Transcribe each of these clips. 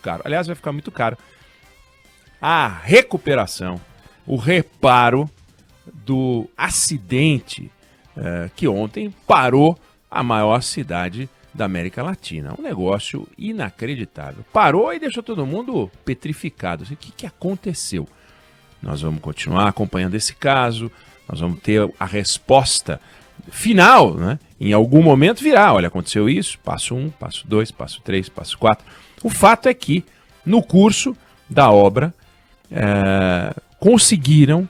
caro. Aliás, vai ficar muito caro a recuperação, o reparo do acidente que ontem parou a maior cidade da América Latina. Um negócio inacreditável. Parou e deixou todo mundo petrificado. O que aconteceu? Nós vamos continuar acompanhando esse caso, nós vamos ter a resposta final, né? Em algum momento virá, olha, aconteceu isso, passo 1, passo 2, passo 3, passo 4. O fato é que, no curso da obra, conseguiram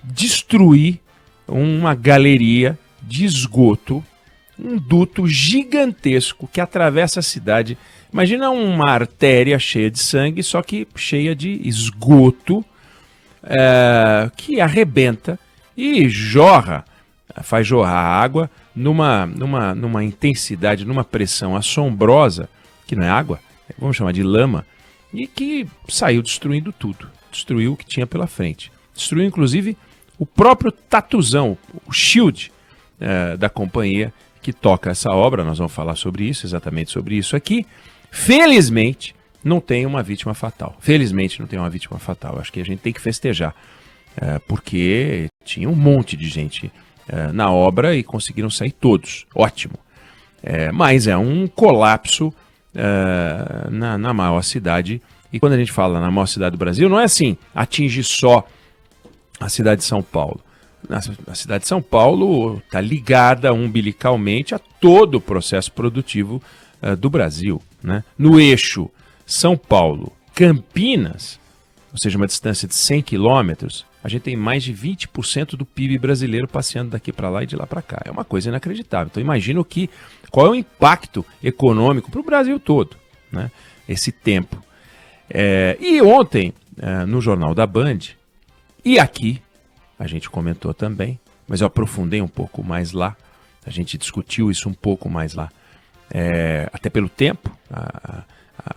destruir uma galeria de esgoto, um duto gigantesco que atravessa a cidade. Imagina uma artéria cheia de sangue, só que cheia de esgoto, que arrebenta e faz jorrar água numa intensidade, numa pressão assombrosa, que não é água, vamos chamar de lama, e que saiu destruindo tudo. Destruiu o que tinha pela frente. Destruiu, inclusive, o próprio tatuzão, o shield da companhia que toca essa obra. Nós vamos falar sobre isso, exatamente sobre isso aqui. Felizmente, não tem uma vítima fatal. Felizmente, não tem uma vítima fatal. Acho que a gente tem que festejar, porque tinha um monte de gente na obra e conseguiram sair todos. Ótimo. Mas é um colapso na maior cidade. E quando a gente fala na maior cidade do Brasil, não é assim, atinge só a cidade de São Paulo. A cidade de São Paulo está ligada umbilicalmente a todo o processo produtivo do Brasil, né? No eixo São Paulo-Campinas, ou seja, uma distância de 100 quilômetros, a gente tem mais de 20% do PIB brasileiro passeando daqui para lá e de lá para cá. É uma coisa inacreditável. Então imagina qual é o impacto econômico para o Brasil todo, né? Esse tempo. E ontem, no Jornal da Band, e aqui, a gente comentou também, mas eu aprofundei um pouco mais lá, a gente discutiu isso um pouco mais lá, até pelo tempo,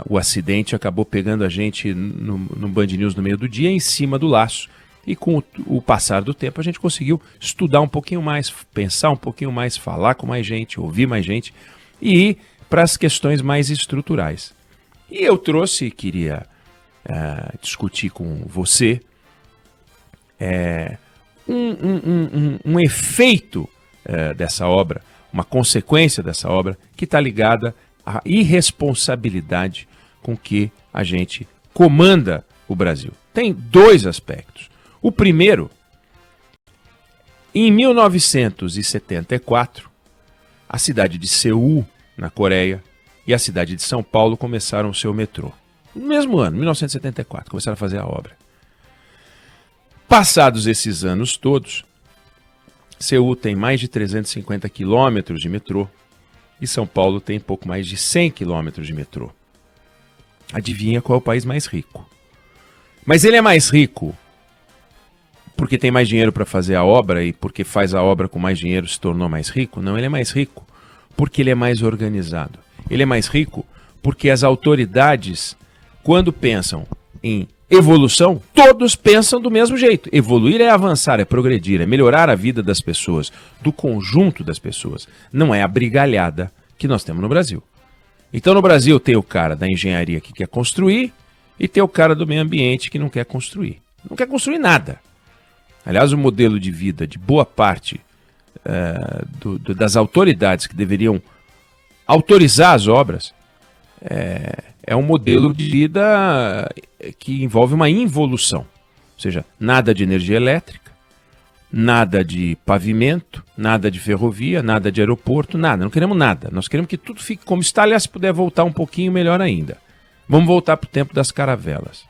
o acidente acabou pegando a gente no Band News no meio do dia, em cima do laço, e com o passar do tempo a gente conseguiu estudar um pouquinho mais, pensar um pouquinho mais, falar com mais gente, ouvir mais gente, e ir para as questões mais estruturais. E eu queria discutir com você um efeito dessa obra, uma consequência dessa obra, que está ligada à irresponsabilidade com que a gente comanda o Brasil. Tem dois aspectos. O primeiro, em 1974, a cidade de Seul, na Coreia, e a cidade de São Paulo começaram o seu metrô. No mesmo ano, 1974, começaram a fazer a obra. Passados esses anos todos, Seul tem mais de 350 quilômetros de metrô e São Paulo tem pouco mais de 100 quilômetros de metrô. Adivinha qual é o país mais rico? Mas ele é mais rico porque tem mais dinheiro para fazer a obra e porque faz a obra com mais dinheiro se tornou mais rico? Não, ele é mais rico porque ele é mais organizado. Ele é mais rico porque as autoridades, quando pensam em evolução, todos pensam do mesmo jeito. Evoluir é avançar, é progredir, é melhorar a vida das pessoas, do conjunto das pessoas. Não é a brigalhada que nós temos no Brasil. Então no Brasil tem o cara da engenharia que quer construir e tem o cara do meio ambiente que não quer construir. Não quer construir nada. Aliás, o modelo de vida de boa parte das autoridades que deveriam autorizar as obras é um modelo de vida que envolve uma involução. Ou seja, nada de energia elétrica, nada de pavimento, nada de ferrovia, nada de aeroporto, nada. Não queremos nada. Nós queremos que tudo fique como está. Aliás, se puder voltar um pouquinho, melhor ainda. Vamos voltar para o tempo das caravelas.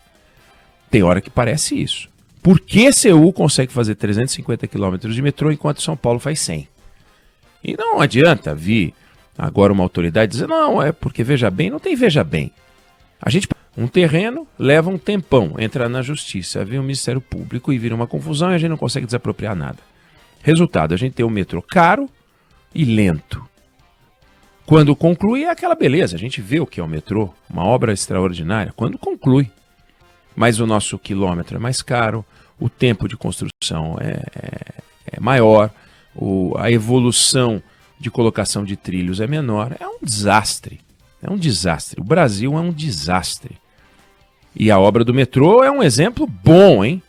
Tem hora que parece isso. Por que Seul consegue fazer 350 quilômetros de metrô enquanto São Paulo faz 100? E não adianta vir agora uma autoridade dizer, não, é porque veja bem, não tem veja bem. Um terreno leva um tempão, entra na justiça, vem o Ministério Público e vira uma confusão e a gente não consegue desapropriar nada. Resultado, a gente tem um metrô caro e lento. Quando conclui é aquela beleza, a gente vê o que é o metrô, uma obra extraordinária, quando conclui. Mas o nosso quilômetro é mais caro, o tempo de construção é maior, a evolução de colocação de trilhos é menor. É um desastre. É um desastre. O Brasil é um desastre. E a obra do metrô é um exemplo bom, hein?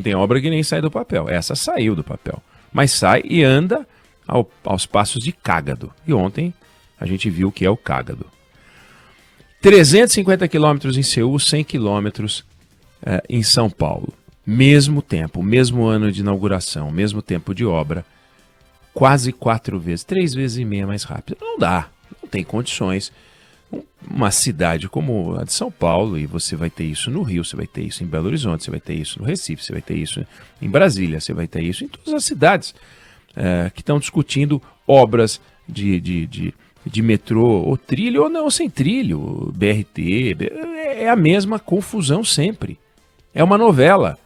Tem obra que nem sai do papel. Essa saiu do papel. Mas sai e anda aos passos de cágado. E ontem a gente viu o que é o cágado. 350 quilômetros em Seul, 100 quilômetros em São Paulo. Mesmo tempo, mesmo ano de inauguração, mesmo tempo de obra. Quase 4 vezes, 3 vezes e meia mais rápido. Não dá, não tem condições. Uma cidade como a de São Paulo, e você vai ter isso no Rio, você vai ter isso em Belo Horizonte, você vai ter isso no Recife, você vai ter isso em Brasília, você vai ter isso em todas as cidades que estão discutindo obras de metrô, ou trilho, ou não, sem trilho, BRT, é a mesma confusão sempre. É uma novela.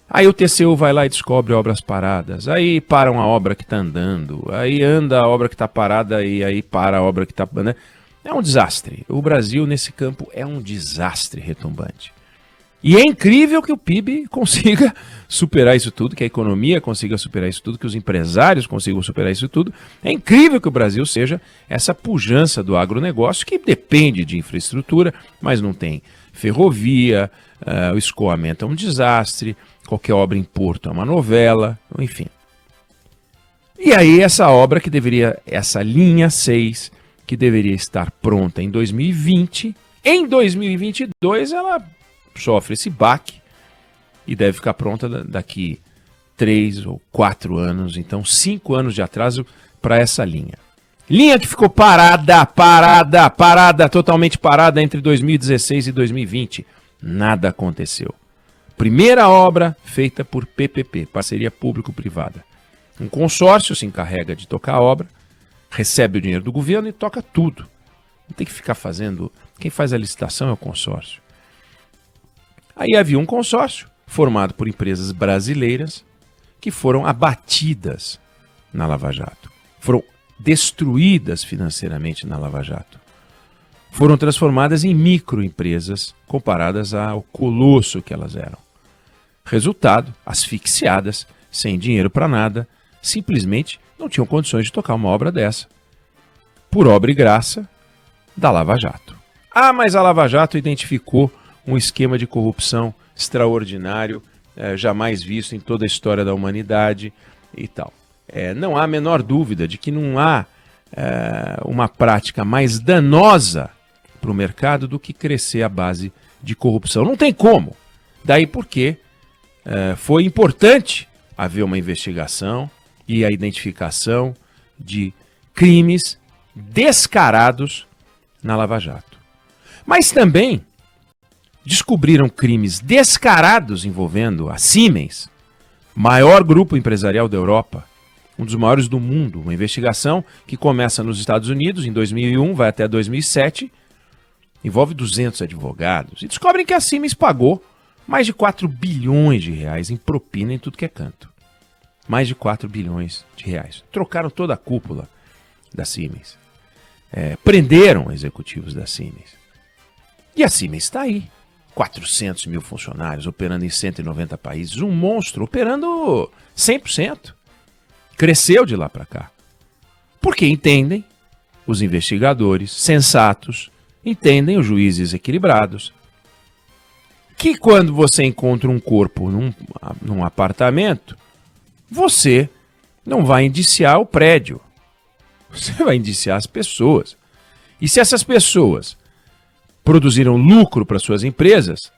Aí o TCU vai lá e descobre obras paradas, aí param a obra que está andando, aí anda a obra que está parada e aí para a obra que está... Né? É um desastre. O Brasil, nesse campo, é um desastre retumbante. E é incrível que o PIB consiga superar isso tudo, que a economia consiga superar isso tudo, que os empresários consigam superar isso tudo. É incrível que o Brasil seja essa pujança do agronegócio, que depende de infraestrutura, mas não tem ferrovia, o escoamento é um desastre, qualquer obra em porto é uma novela, enfim. E aí essa obra que deveria, essa linha 6, que deveria estar pronta em 2020, em 2022 ela sofre esse baque e deve ficar pronta daqui 3 ou 4 anos, então 5 anos de atraso para essa linha. Linha que ficou parada, totalmente parada entre 2016 e 2020. Nada aconteceu. Primeira obra feita por PPP, parceria público-privada. Um consórcio se encarrega de tocar a obra, recebe o dinheiro do governo e toca tudo. Não tem que ficar fazendo... Quem faz a licitação é o consórcio. Aí havia um consórcio formado por empresas brasileiras que foram abatidas na Lava Jato. Foram destruídas financeiramente na Lava Jato. Foram transformadas em microempresas comparadas ao colosso que elas eram. Resultado, asfixiadas, sem dinheiro para nada, simplesmente não tinham condições de tocar uma obra dessa. Por obra e graça da Lava Jato. Ah, mas a Lava Jato identificou um esquema de corrupção extraordinário, jamais visto em toda a história da humanidade e tal. Não há a menor dúvida de que não há uma prática mais danosa para o mercado do que crescer à base de corrupção. Não tem como. Daí porque foi importante haver uma investigação e a identificação de crimes descarados na Lava Jato. Mas também descobriram crimes descarados envolvendo a Siemens, maior grupo empresarial da Europa, um dos maiores do mundo. Uma investigação que começa nos Estados Unidos em 2001, vai até 2007, envolve 200 advogados e descobrem que a Siemens pagou mais de 4 bilhões de reais em propina em tudo que é canto. Mais de 4 bilhões de reais. Trocaram toda a cúpula da Siemens. Prenderam executivos da Siemens. E a Siemens está aí. 400 mil funcionários, operando em 190 países. Um monstro, operando 100%. Cresceu de lá para cá. Porque entendem os investigadores sensatos, entendem os juízes equilibrados, que quando você encontra um corpo num apartamento, você não vai indiciar o prédio. Você vai indiciar as pessoas. E se essas pessoas produziram lucro para suas empresas,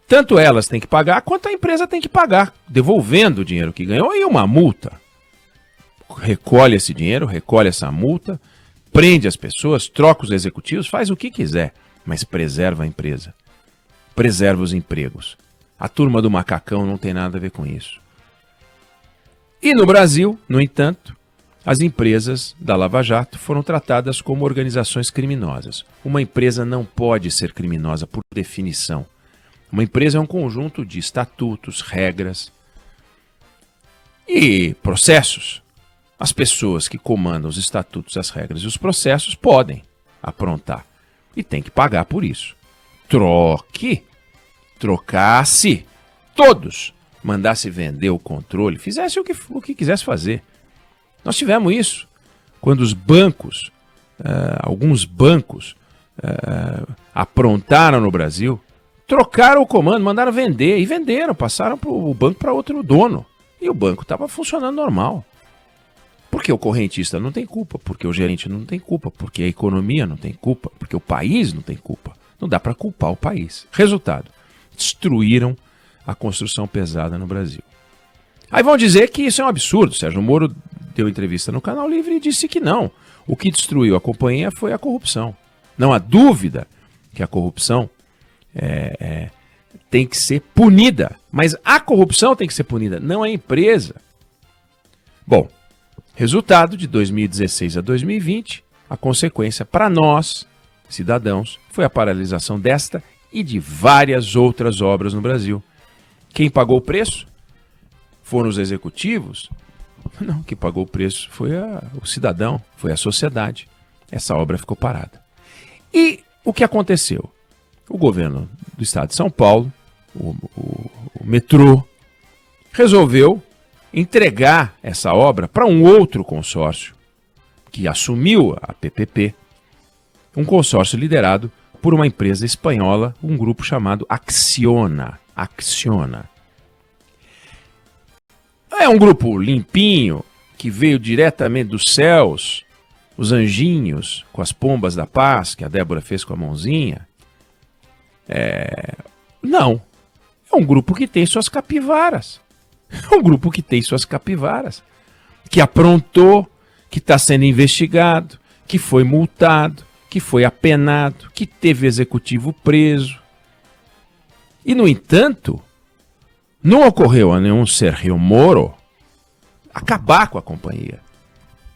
tanto elas têm que pagar, quanto a empresa tem que pagar, devolvendo o dinheiro que ganhou e uma multa. Recolhe esse dinheiro, recolhe essa multa, prende as pessoas, troca os executivos, faz o que quiser, mas preserva a empresa. Preserva os empregos. A turma do macacão não tem nada a ver com isso. E no Brasil, no entanto, as empresas da Lava Jato foram tratadas como organizações criminosas. Uma empresa não pode ser criminosa por definição. Uma empresa é um conjunto de estatutos, regras e processos. As pessoas que comandam os estatutos, as regras e os processos podem aprontar e tem que pagar por isso. Trocasse, todos mandasse vender o controle, fizesse o que quisesse fazer. Nós tivemos isso quando os bancos, alguns bancos aprontaram no Brasil, trocaram o comando, mandaram vender, e venderam, passaram o banco para outro dono. E o banco estava funcionando normal. Porque o correntista não tem culpa, porque o gerente não tem culpa, porque a economia não tem culpa, porque o país não tem culpa. Não dá para culpar o país. Resultado, destruíram a construção pesada no Brasil. Aí vão dizer que isso é um absurdo. Sérgio Moro deu entrevista no Canal Livre e disse que não. O que destruiu a companhia foi a corrupção. Não há dúvida que a corrupção tem que ser punida. Mas a corrupção tem que ser punida, não a empresa. Bom, resultado de 2016 a 2020, a consequência para nós, cidadãos, foi a paralisação desta e de várias outras obras no Brasil. Quem pagou o preço? Foram os executivos? Não, quem pagou o preço foi o cidadão, foi a sociedade. Essa obra ficou parada. E o que aconteceu? O governo do estado de São Paulo, o metrô, resolveu entregar essa obra para um outro consórcio que assumiu a PPP, um consórcio liderado por uma empresa espanhola, um grupo chamado Acciona. Acciona. É um grupo limpinho, que veio diretamente dos céus, os anjinhos com as pombas da paz, que a Débora fez com a mãozinha. Não. É um grupo que tem suas capivaras. É um grupo que tem suas capivaras. Que aprontou, que está sendo investigado, que foi multado, que foi apenado, que teve executivo preso. E, no entanto, não ocorreu a nenhum Sérgio Moro acabar com a companhia.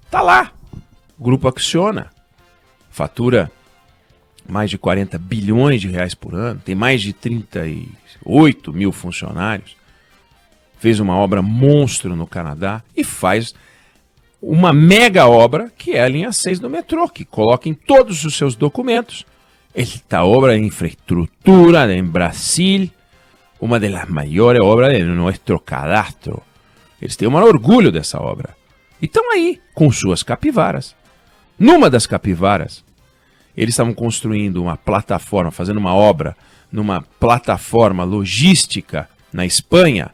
Está lá. O grupo Acciona. Fatura mais de 40 bilhões de reais por ano. Tem mais de 38 mil funcionários. Fez uma obra monstro no Canadá e faz uma mega obra que é a linha 6 do metrô, que coloca em todos os seus documentos esta obra de infraestrutura em Brasil, uma das maiores obras de nosso cadastro. Eles têm o maior orgulho dessa obra. E estão aí, com suas capivaras. Numa das capivaras, eles estavam construindo uma plataforma, fazendo uma obra numa plataforma logística na Espanha,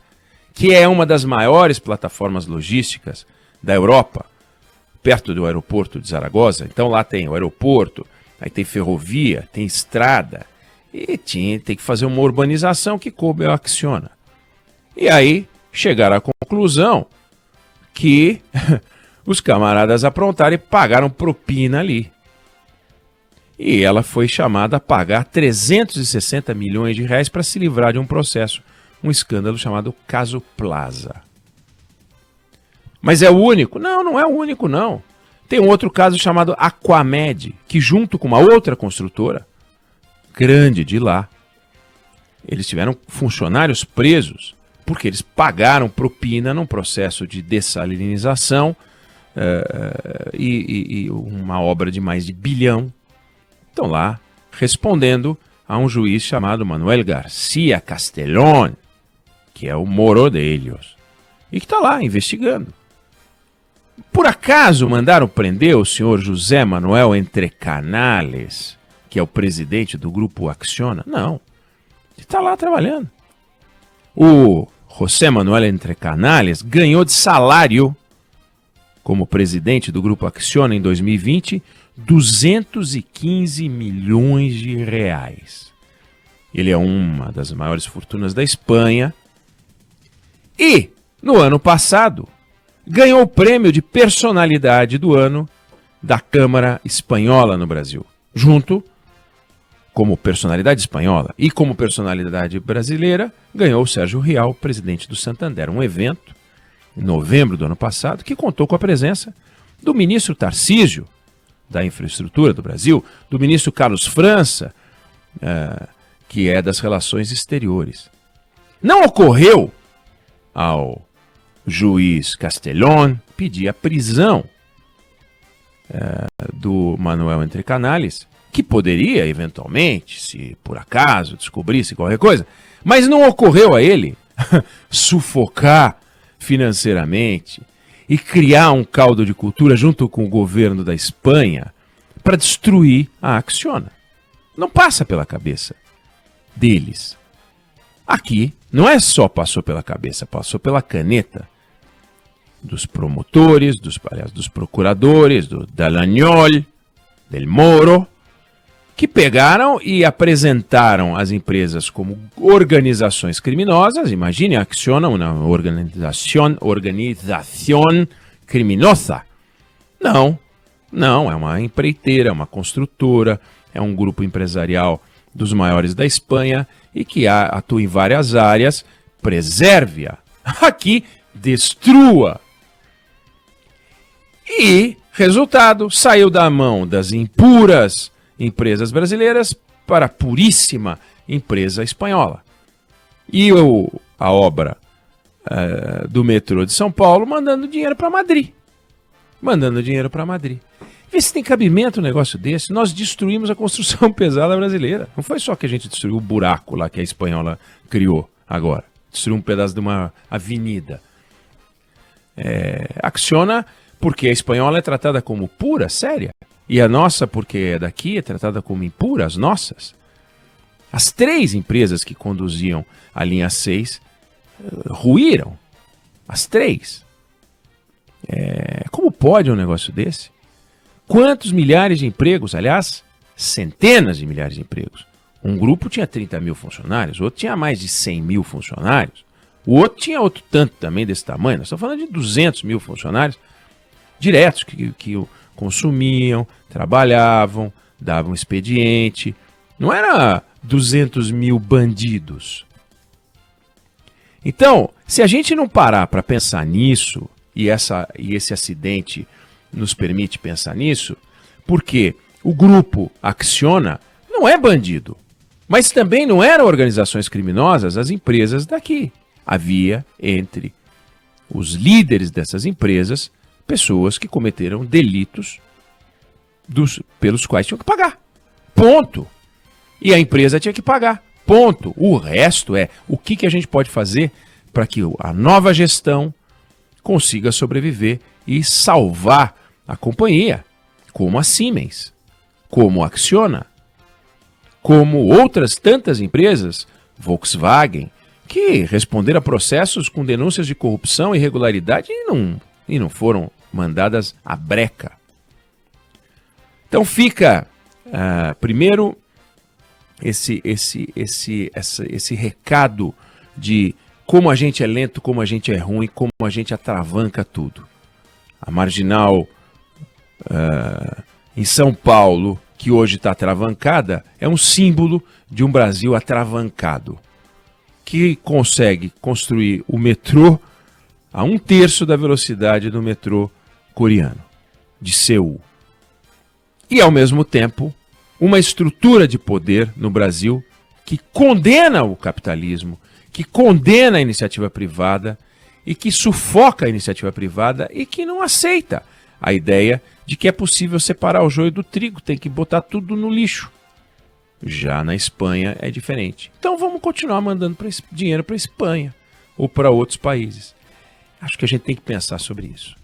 que é uma das maiores plataformas logísticas da Europa, perto do aeroporto de Zaragoza. Então lá tem o aeroporto, aí tem ferrovia, tem estrada, e tem que fazer uma urbanização que coube a Acciona. E aí chegaram à conclusão que os camaradas aprontaram e pagaram propina ali. E ela foi chamada a pagar 360 milhões de reais para se livrar de um processo, um escândalo chamado Caso Plaza. Mas é o único? Não, não é o único, não. Tem um outro caso chamado Aquamed, que junto com uma outra construtora, grande de lá, eles tiveram funcionários presos porque eles pagaram propina num processo de dessalinização e uma obra de mais de bilhão. Estão lá respondendo a um juiz chamado Manuel García Castellón, que é o moro deles, e que está lá investigando. Por acaso mandaram prender o senhor José Manuel Entrecanales, que é o presidente do grupo Acciona? Não. Ele está lá trabalhando. O José Manuel Entrecanales ganhou de salário, como presidente do grupo Acciona em 2020, 215 milhões de reais. Ele é uma das maiores fortunas da Espanha. E, no ano passado, ganhou o prêmio de personalidade do ano da Câmara Espanhola no Brasil. Junto, como personalidade espanhola e como personalidade brasileira, ganhou o Sérgio Rial, presidente do Santander. Um evento, em novembro do ano passado, que contou com a presença do ministro Tarcísio, da Infraestrutura do Brasil, do ministro Carlos França, que é das Relações Exteriores. Não ocorreu ao juiz Castellón pedir a prisão do Manuel Entrecanales, que poderia, eventualmente, se por acaso descobrisse qualquer coisa, mas não ocorreu a ele sufocar financeiramente e criar um caldo de cultura junto com o governo da Espanha para destruir a Acciona. Não passa pela cabeça. deles. Aqui não é só passou pela cabeça, passou pela caneta dos promotores, dos procuradores, do Dallagnol, del Moro, que pegaram e apresentaram as empresas como organizações criminosas. Imagine, Acciona, uma organização criminosa. Não, é uma empreiteira, é uma construtora, é um grupo empresarial dos maiores da Espanha e que atua em várias áreas. Preserve-a. Aqui, destrua. E, resultado, saiu da mão das impuras empresas brasileiras para a puríssima empresa espanhola. E a obra do metrô de São Paulo mandando dinheiro para Madrid. Vê se tem cabimento um negócio desse. Nós destruímos a construção pesada brasileira. Não foi só que a gente destruiu o buraco lá que a espanhola criou agora. Destruiu um pedaço de uma avenida. Acciona porque a espanhola é tratada como pura, séria. E a nossa, porque é daqui, é tratada como impura, as nossas. As 3 empresas que conduziam a linha 6 ruíram. As 3. Como pode um negócio desse? Quantos milhares de empregos? Aliás, centenas de milhares de empregos. Um grupo tinha 30 mil funcionários, o outro tinha mais de 100 mil funcionários, o outro tinha outro tanto também desse tamanho. Nós estamos falando de 200 mil funcionários diretos que consumiam, trabalhavam, davam expediente. Não era 200 mil bandidos. Então, se a gente não parar para pensar nisso, e esse acidente nos permite pensar nisso, porque o grupo Acciona não é bandido, mas também não eram organizações criminosas as empresas daqui. Havia entre os líderes dessas empresas pessoas que cometeram delitos pelos quais tinham que pagar. Ponto. E a empresa tinha que pagar. Ponto. O resto é o que a gente pode fazer para que a nova gestão consiga sobreviver e salvar a companhia, como a Siemens, como a Acciona, como outras tantas empresas, Volkswagen, que responderam a processos com denúncias de corrupção e irregularidade e não foram mandadas à breca. Então fica, primeiro, esse recado de como a gente é lento, como a gente é ruim, como a gente atravanca tudo. A Marginal em São Paulo, que hoje está atravancada, é um símbolo de um Brasil atravancado, que consegue construir o metrô a 1/3 da velocidade do metrô coreano, de Seul. E, ao mesmo tempo, uma estrutura de poder no Brasil que condena o capitalismo, que condena a iniciativa privada e que sufoca a iniciativa privada e que não aceita a ideia de que é possível separar o joio do trigo, tem que botar tudo no lixo. Já na Espanha é diferente. Então vamos continuar mandando dinheiro para a Espanha ou para outros países. Acho que a gente tem que pensar sobre isso.